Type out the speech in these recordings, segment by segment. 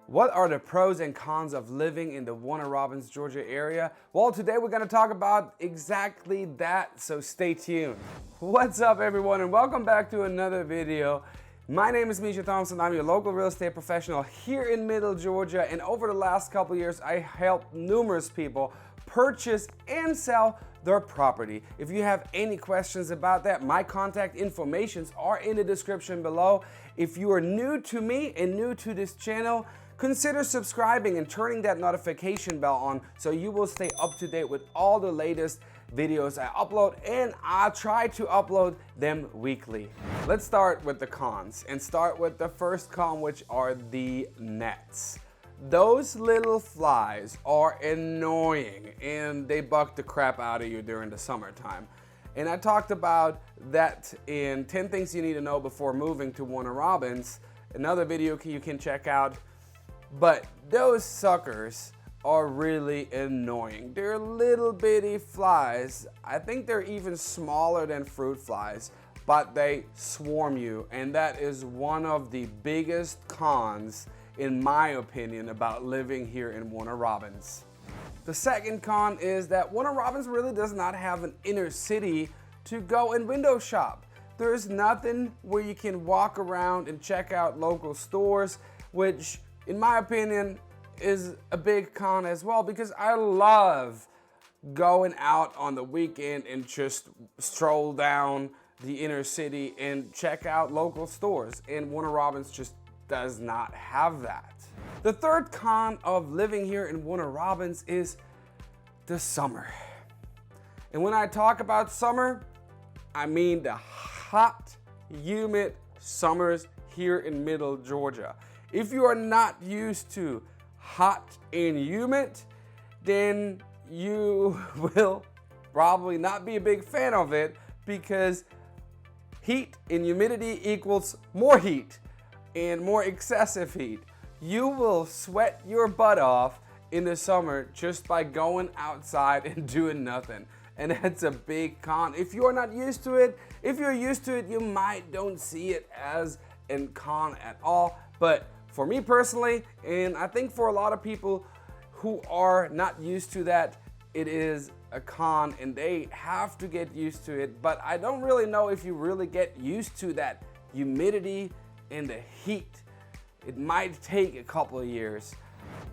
What are the pros and cons of living in the Warner Robins, Georgia area? Well, today we're going to talk about exactly that, so stay tuned. What's up, everyone, and welcome back to another video. My name is Mischa Thompson. I'm your local real estate professional here in Middle Georgia, and over the last couple years, I helped numerous people purchase and sell their property. If you have any questions about that, my contact informations are in the description below. If you are new to me and new to this channel, consider subscribing and turning that notification bell on so you will stay up to date with all the latest videos I upload, and I try to upload them weekly. Let's start with the cons and start with the first con, which are the gnats. Those little flies are annoying and they bug the crap out of you during the summertime. And I talked about that in 10 things you need to know before moving to Warner Robins, another video you can check out. But those suckers are really annoying. They're little bitty flies. I think they're even smaller than fruit flies, but they swarm you, and that is one of the biggest cons, in my opinion, about living here in Warner Robins. The second con is that Warner Robins really does not have an inner city to go and window shop. There's nothing where you can walk around and check out local stores, which in my opinion is a big con as well, because I love going out on the weekend and just stroll down the inner city and check out local stores, and Warner Robins just does not have that. The third con of living here in Warner Robins is the summer. And when I talk about summer, I mean the hot, humid summers here in Middle Georgia. If you are not used to hot and humid, then you will probably not be a big fan of it, because heat and humidity equals more heat and more excessive heat. You will sweat your butt off in the summer just by going outside and doing nothing. And that's a big con. If you are not used to it, if you're used to it, you might don't see it as a con at all. But for me personally, and I think for a lot of people who are not used to that, it is a con and they have to get used to it. But I don't really know if you really get used to that humidity and the heat. It might take a couple of years.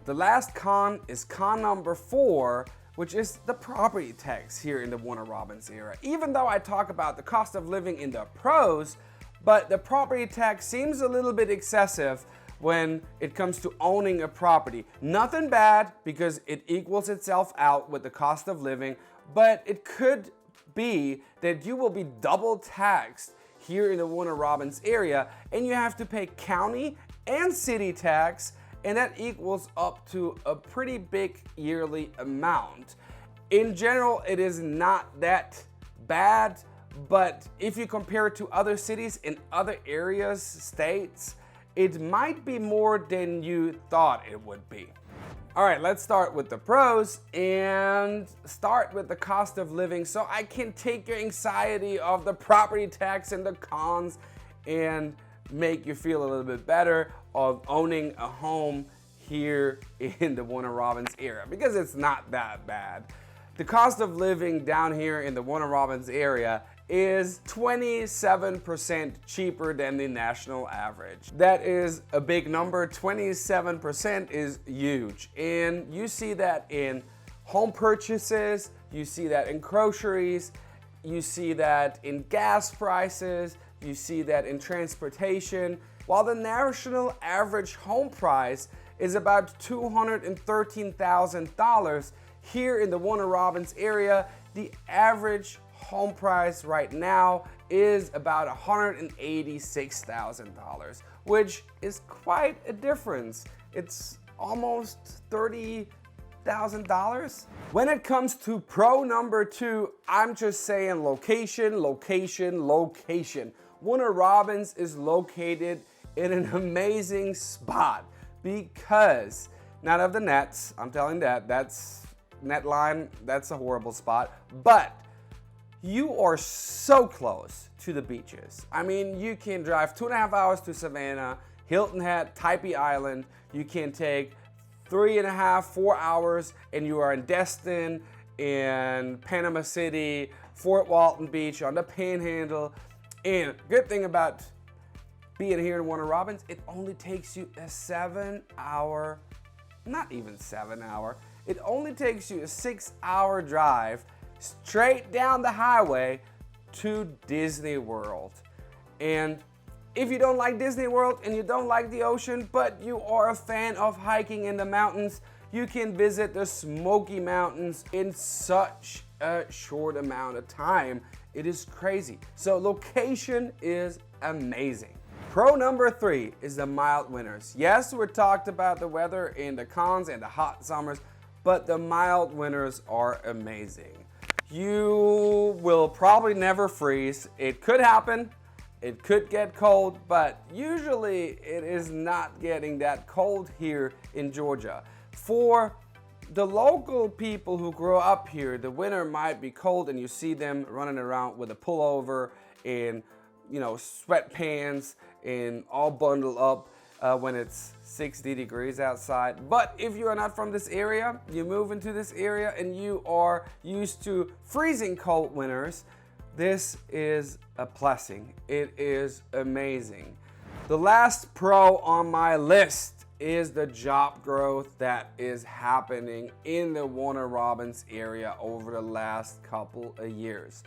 The last con is con number 4, which is the property tax here in the Warner Robins area. Even though I talk about the cost of living in the pros, but the property tax seems a little bit excessive when it comes to owning a property. Nothing bad, because it equals itself out with the cost of living, but it could be that you will be double taxed here in the Warner Robins area, and you have to pay county and city tax, and that equals up to a pretty big yearly amount. In general, it is not that bad, but if you compare it to other cities in other areas, states, it might be more than you thought it would be. All right, let's start with the pros and start with the cost of living, so I can take your anxiety of the property tax and the cons and make you feel a little bit better of owning a home here in the Warner Robins area, because it's not that bad. The cost of living down here in the Warner Robins area is 27% cheaper than the national average. That is a big number. 27% is huge. And you see that in home purchases, you see that in groceries, you see that in gas prices, you see that in transportation. While the national average home price is about $213,000, here in the Warner Robins area, the average home price right now is about $186,000, which is quite a difference. It's almost $30,000. When it comes to pro number 2, I'm just saying location, location, location. Warner Robins is located in an amazing spot because not of the gnats, I'm telling that's net line, that's a horrible spot, but you are so close to the beaches. I mean, you can drive 2.5 hours to Savannah, Hilton Head, Tybee Island. You can take 3.5, 4 hours and you are in Destin, in Panama City, Fort Walton Beach, on the Panhandle. And good thing about being here in Warner Robins, it only takes you a 7-hour, not even 7 hour, it only takes you a 6-hour drive straight down the highway to Disney World. And if you don't like Disney World and you don't like the ocean, but you are a fan of hiking in the mountains, you can visit the Smoky Mountains in such a short amount of time. It is crazy. So location is amazing. Pro number 3 is the mild winters. Yes, we talked about the weather in the cons and the hot summers, but the mild winters are amazing. You will probably never freeze. It could happen. It could get cold, but usually it is not getting that cold here in Georgia. For the local people who grow up here, the winter might be cold and you see them running around with a pullover and sweatpants and all bundled up when it's 60 degrees outside. But if you are not from this area, you move into this area and you are used to freezing cold winters, this is a blessing. It is amazing. The last pro on my list is the job growth that is happening in the Warner Robins area over the last couple of years.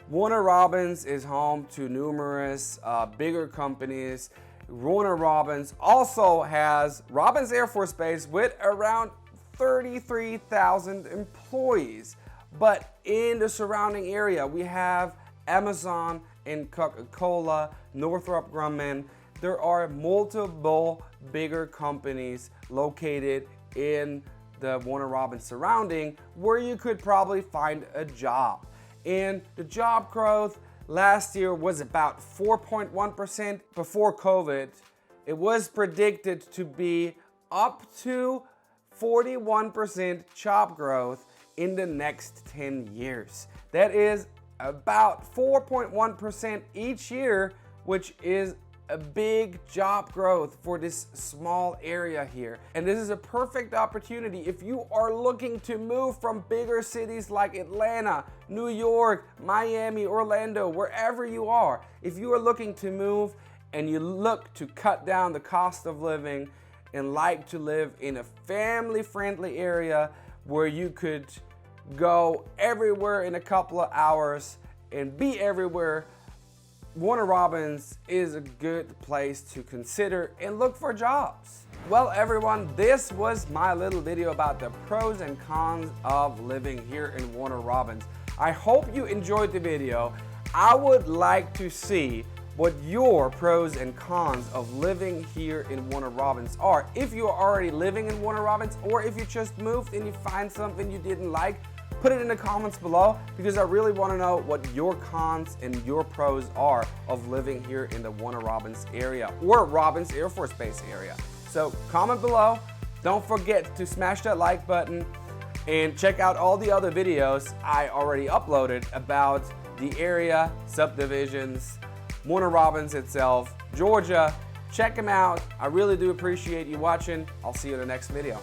Warner Robins is home to numerous bigger companies. Warner Robins also has Robins Air Force Base with around 33,000 employees. But in the surrounding area, we have Amazon and Coca-Cola, Northrop Grumman. There are multiple bigger companies located in the Warner Robins surrounding where you could probably find a job. And the job growth last year was about 4.1%. Before COVID, it was predicted to be up to 41% job growth in the next 10 years. That is about 4.1% each year, which is a big job growth for this small area here. And this is a perfect opportunity if you are looking to move from bigger cities like Atlanta, New York, Miami, Orlando, wherever you are. If you are looking to move and you look to cut down the cost of living and like to live in a family-friendly area where you could go everywhere in a couple of hours and be everywhere, Warner Robins is a good place to consider and look for jobs. Well, everyone, this was my little video about the pros and cons of living here in Warner Robins. I hope you enjoyed the video. I would like to see what your pros and cons of living here in Warner Robins are. If you are already living in Warner Robins, or if you just moved and you find something you didn't like, put it in the comments below, because I really want to know what your cons and your pros are of living here in the Warner Robins area or Robins Air Force Base area. So comment below. Don't forget to smash that like button and check out all the other videos I already uploaded about the area, subdivisions, Warner Robins itself, Georgia. Check them out. I really do appreciate you watching. I'll see you in the next video.